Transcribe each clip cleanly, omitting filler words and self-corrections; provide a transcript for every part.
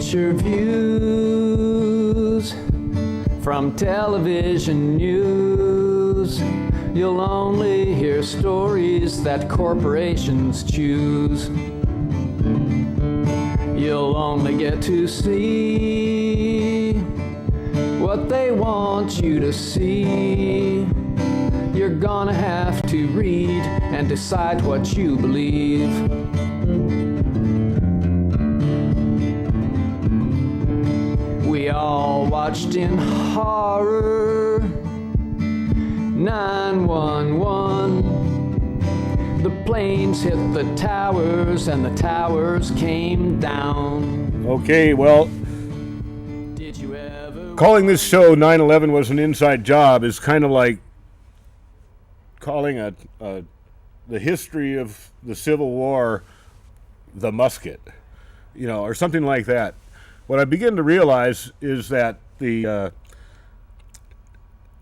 get your views from television news. You'll only hear stories that corporations choose. You'll only get to see what they want you to see. You're gonna have to read and decide what you believe. We all watched in horror 911. The planes hit the towers and the towers came down. Okay, well, Did you ever calling this show 9/11 was an inside job is kind of like calling the history of the Civil War the musket, or something like that. What I begin to realize is that the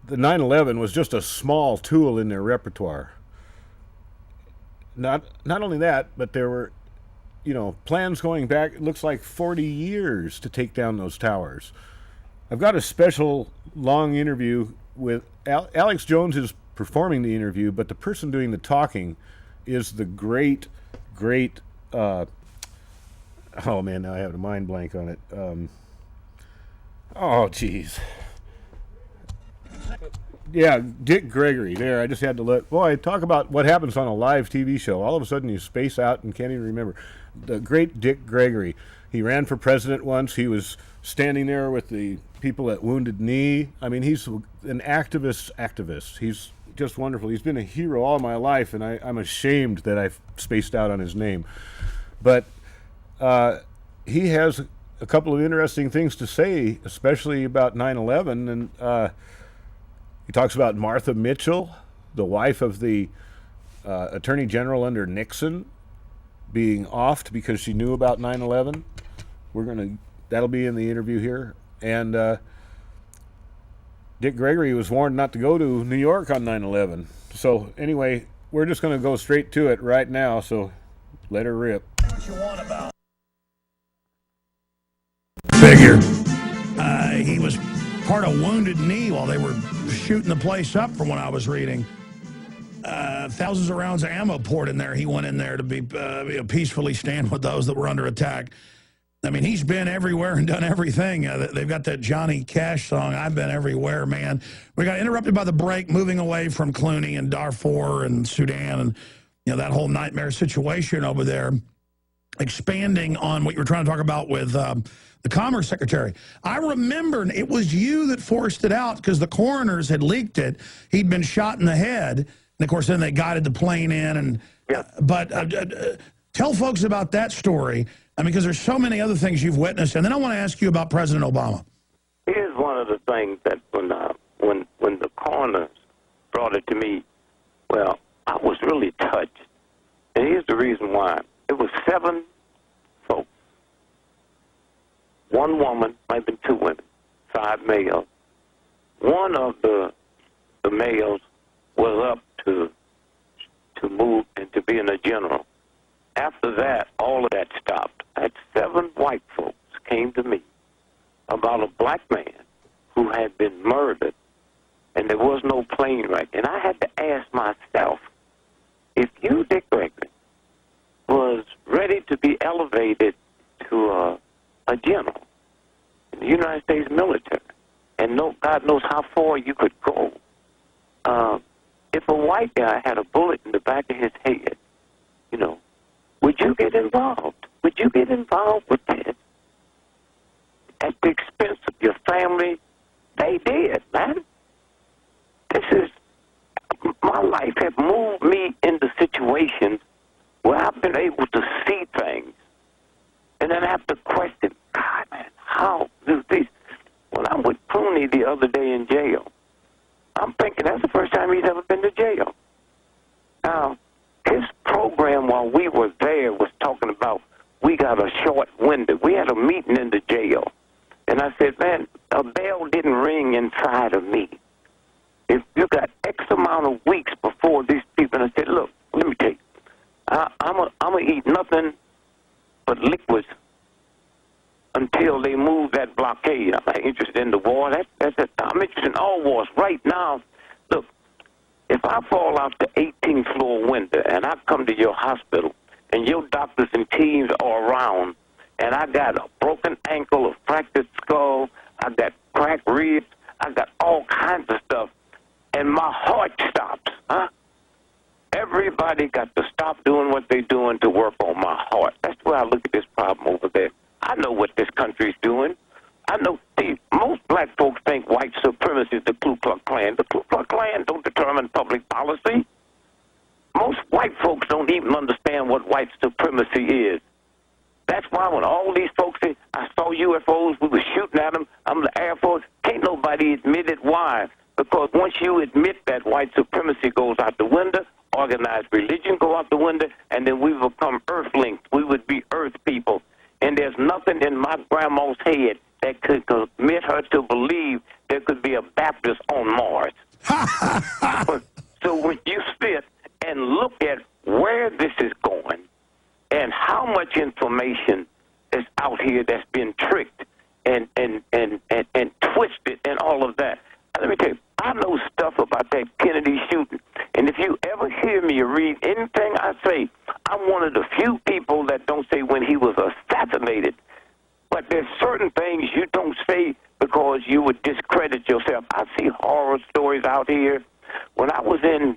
9/11 was just a small tool in their repertoire. Not only that, but there were, plans going back, it looks like 40 years to take down those towers. I've got a special long interview with Alex Jones is performing the interview, but the person doing the talking is the great, oh man, now I have a mind blank on it. Oh, geez. Yeah, Dick Gregory. There, I just had to look. Boy, talk about what happens on a live TV show. All of a sudden you space out and can't even remember. The great Dick Gregory. He ran for president once. He was standing there with the people at Wounded Knee. I mean, he's an activist. He's just wonderful. He's been a hero all my life, and I'm ashamed that I've spaced out on his name. But he has a couple of interesting things to say, especially about 9/11, and he talks about Martha Mitchell, the wife of the Attorney General under Nixon, being offed because she knew about 9/11. That'll be in the interview here. And Dick Gregory was warned not to go to New York on 9/11. So anyway, we're just going to go straight to it right now, so let her rip. What you want about figure. He was part of Wounded Knee while they were shooting the place up, from what I was reading. Thousands of rounds of ammo poured in there. He went in there to peacefully stand with those that were under attack. I mean, he's been everywhere and done everything. They've got that Johnny Cash song, I've Been Everywhere, Man. We got interrupted by the break, moving away from Clooney and Darfur and Sudan and that whole nightmare situation over there, expanding on what you were trying to talk about with the Commerce Secretary. I remember it was you that forced it out because the coroners had leaked it. He'd been shot in the head. And, of course, then they guided the plane in. And But tell folks about that story, because there's so many other things you've witnessed. And then I want to ask you about President Obama. Here's one of the things that when the coroners brought it to me, well, I was really touched. And here's the reason why. It was 7 folks. 1 woman, might have been 2 women, 5 males. One of the males was up to move and to being a general. After that, all of that stopped. I had 7 white folks came to me about a black man who had been murdered, and there was no plane right. And I had to ask myself, if you, Dick Gregory, was ready to be elevated to a general in the United States military, and God knows how far you could go, if a white guy had a bullet in the back of his head, would you get involved? Would you get involved with this? At the expense of your family? They did, man. My life has moved me into situations where I've been able to see things. And then I have to question, God, man, how do these? When I'm with Clooney the other day in jail, I'm thinking that's the first time he's ever been to jail. Now, his program while we were there was talking about we got a short window. We had a meeting in the jail. And I said, man, a bell didn't ring inside of me. If you got X amount of weeks before these people, and I said, look, let me tell you, I'm going to eat nothing but liquids until they move that blockade. I'm not interested in the war. I'm interested in all wars. Right now, look, if I fall out the 18th floor window and I come to your hospital and your doctors and teams are around and I got a broken ankle, a fractured skull, I got cracked ribs, I got all kinds of stuff, and my heart stops, huh? Everybody got to stop doing what they're doing to work on my heart. That's where I look at this problem over there. I know what this country's doing. I know. See, most black folks think white supremacy is the Ku Klux Klan. The Ku Klux Klan don't determine public policy. Most white folks don't even understand what white supremacy is. That's why when all these folks say, I saw UFOs, we were shooting at them, I'm the Air Force, can't nobody admit it. Why? Because once you admit that, white supremacy goes out the window, organized religion go out the window, and then we become earthlings. We would be earth people. And there's nothing in my grandma's head that could commit her to believe there could be a Baptist on Mars. So when you sit and look at where this is going and how much information is out here that's been tricked and twisted and all of that, let me tell you, I know stuff about that Kennedy shooting. And if you ever hear me read anything I say, I'm one of the few people that don't say when he was assassinated. But there's certain things you don't say because you would discredit yourself. I see horror stories out here. When I was in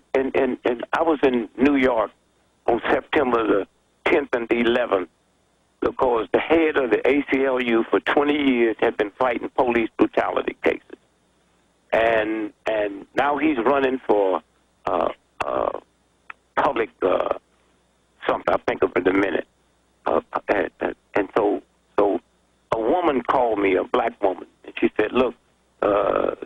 New York on September the 10th and the 11th, because the head of the ACLU for 20 years had been fighting police brutality cases. And now he's running for public something. I'll think of it in a minute. And so a woman called me, a black woman, and she said, look,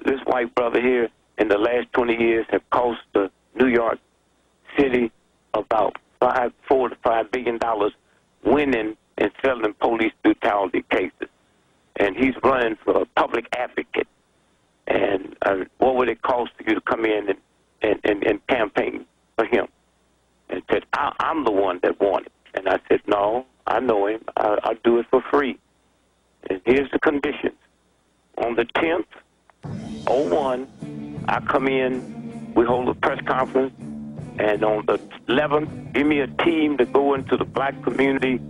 this white brother here in the last 20 years have cost the New York City about $4 to $5 billion winning and settling police brutality cases. And he's running for a public advocate. And what would it cost you to come in and campaign for him? And said, I'm the one that won it. And I said, no, I know him. I'll do it for free. And here's the conditions. On the 10th, 01, I come in, we hold a press conference, and on the 11th, give me a team to go into the black community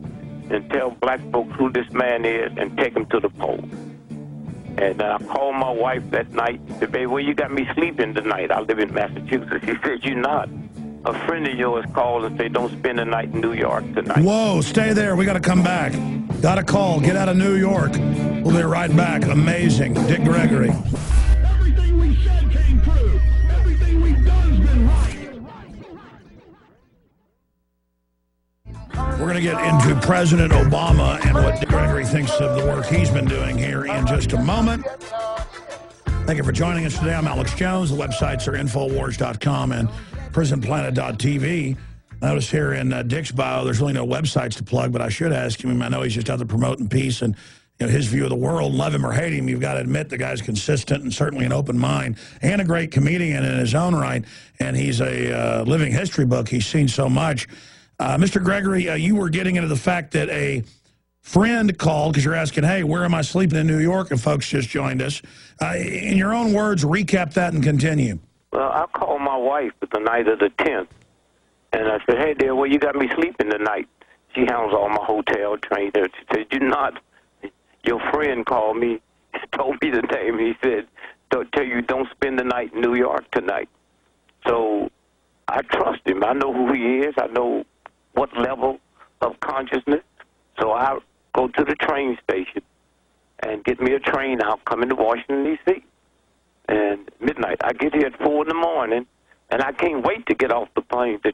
and tell black folks who this man is and take him to the polls. And I called my wife that night and said, babe, where you got me sleeping tonight? I live in Massachusetts. She said, you're not. A friend of yours called and said, don't spend the night in New York tonight. Whoa, stay there. We got to come back. Got a call. Get out of New York. We'll be right back. Amazing. Dick Gregory. Everything we said came true. Everything we've done has been right. We're going to get into President Obama and what Dick Gregory thinks of the work he's been doing here in just a moment. Thank you for joining us today. I'm Alex Jones. The websites are Infowars.com and PrisonPlanet.tv. Notice here in Dick's bio, there's really no websites to plug, but I should ask him. I know he's just out there promoting peace and his view of the world. Love him or hate him, you've got to admit the guy's consistent and certainly an open mind and a great comedian in his own right. And he's a living history book. He's seen so much. Mr. Gregory, you were getting into the fact that a friend called because you're asking, hey, where am I sleeping in New York? And folks just joined us. In your own words, recap that and continue. Well, I called my wife the night of the 10th, and I said, hey, dear, where you got me sleeping tonight? She handles all my hotel, train there. She said, you're not. Your friend called me, told me the name. He said, don't tell you don't spend the night in New York tonight. So I trust him. I know who he is. I know what level of consciousness. So I go to the train station and get me a train out coming to Washington, D.C. And midnight. I get here at 4 in the morning, and I can't wait to get off the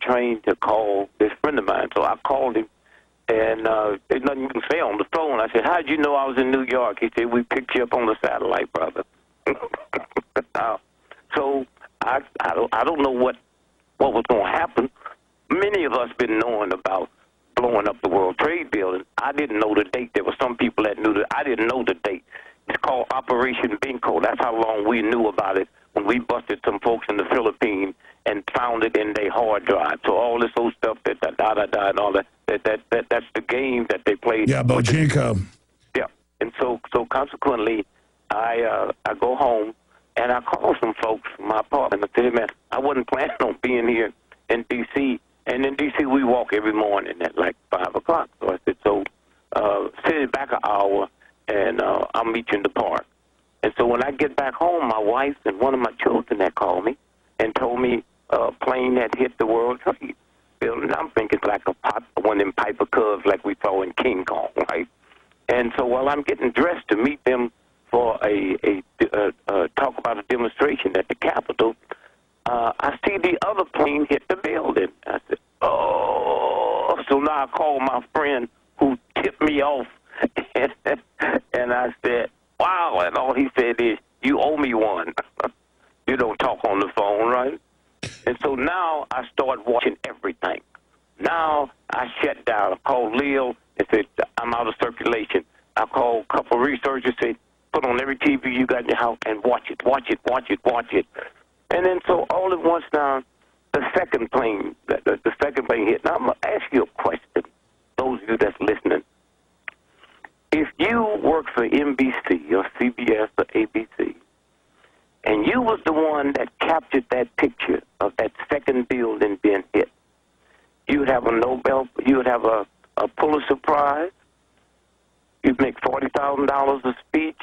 train to call this friend of mine. So I called him, and there's nothing you can say on the phone. I said, how'd you know I was in New York? He said, we picked you up on the satellite, brother. So I don't know what was going to happen. Many of us been knowing about blowing up the World Trade Building. I didn't know the date. There were some people that knew that. I didn't know the date. It's called Operation Bingo. That's how long we knew about it when we busted some folks in the Philippines and found it in their hard drive. So all this old stuff and all that's the game that they play. Yeah, Bojinko. Yeah. And so consequently, I go home and I call some folks from my apartment and said, man, I wasn't planning on being here in D.C. And in D.C. we walk every morning at like 5 o'clock. So I said, sit it back an hour and I'll meet you in the park. And so when I get back home, my wife and one of my children had called me and told me a plane had hit the World Trade Building. I'm thinking like one of them Piper Cubs like we saw in King Kong, right? And so while I'm getting dressed to meet them for a talk about a demonstration at the Capitol, I see the other plane hit the building. I said, oh. So now I call my friend who tipped me off, and I said, wow. And all he said is, you owe me one. You don't talk on the phone, right? And so now I start watching everything. Now I shut down. I called Leo and said, I'm out of circulation. I called a couple of researchers, said, put on every TV you got in your house and watch it. And then so all at once now, the second plane hit. Now I'm going to ask you a question, those of you that's listening. If you work for NBC or CBS or ABC, and you was the one that captured that picture of that second building being hit, you would have a Pulitzer Prize, you'd make $40,000 a speech,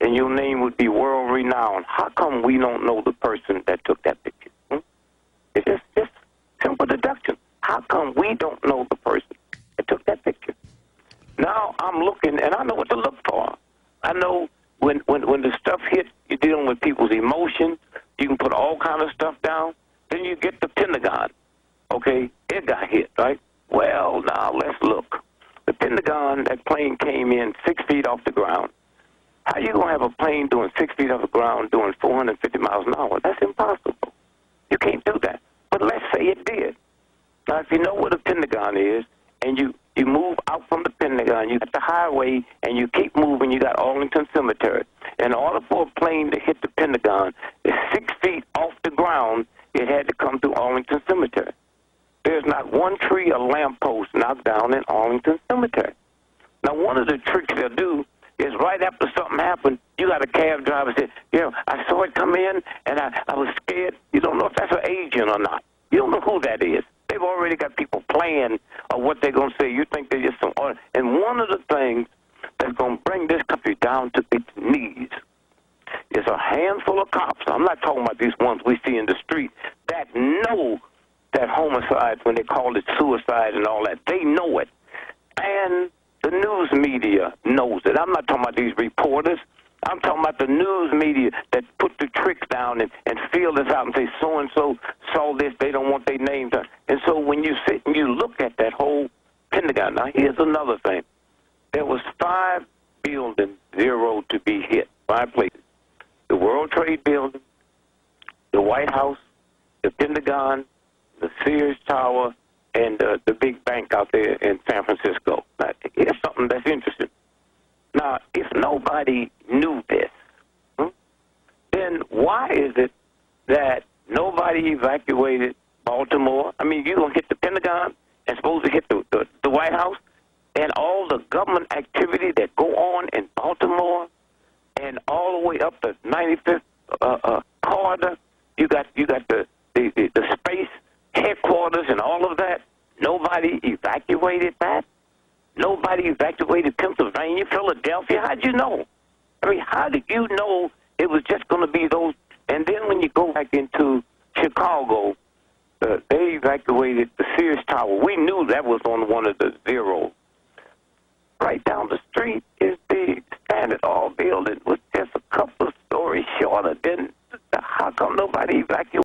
and your name would be world renowned. How come we don't know the person that took that picture? It's just simple deduction. How come we don't know the person that took that picture? Now I'm looking, and I know what to look for. I know when the stuff hits, you're dealing with people's emotions. You can put all kind of stuff down. Then you get the Pentagon. Okay, it got hit, right? Well, now let's look. The Pentagon, that plane came in 6 feet off the ground. How you going to have a plane doing 6 feet off the ground doing 450 miles an hour? That's impossible. You can't do that. But let's say it did. Now, if you know where the Pentagon is, and you move out from the Pentagon, you got the highway, and you keep moving, you got Arlington Cemetery. In order for a plane to hit the Pentagon, it's 6 feet off the ground, it had to come through Arlington Cemetery. There's not one tree or lamppost knocked down in Arlington Cemetery. Now, one of the tricks they'll do is right after something happened, you got a cab driver say, I saw it come in, and I was scared. You don't know if that's an agent or not. You don't know who that is. They've already got people playing of what they're going to say. You think they're just some order. And one of the things that's going to bring this country down to its knees is a handful of cops. I'm not talking about these ones we see in the street that know that homicide, when they call it suicide and all that, they know it. And the news media knows it. I'm not talking about these reporters. I'm talking about the news media that put the tricks down and feel this out and say so-and-so saw this, they don't want their names done. And so when you sit and you look at that whole Pentagon, now here's another thing. There was 5 buildings, 0 to be hit, 5 places. The World Trade Building, the White House, the Pentagon, the Sears Tower, and the big bank out there in San Francisco. Now, here's something that's interesting. Now, if nobody knew this, then why is it that nobody evacuated Baltimore? I mean, you're going to hit the Pentagon and supposed to hit the White House, and all the government activity that go on in Baltimore and all the way up the 95th corridor. You got the space headquarters and all of that. Nobody evacuated that. Nobody evacuated Pennsylvania, Philadelphia. How'd you know? I mean, how did you know it was just going to be those? And then when you go back into Chicago, they evacuated the Sears Tower. We knew that was on one of the zeros. Right down the street is the Standard Oil building, was just a couple of stories shorter. Then how come nobody evacuated?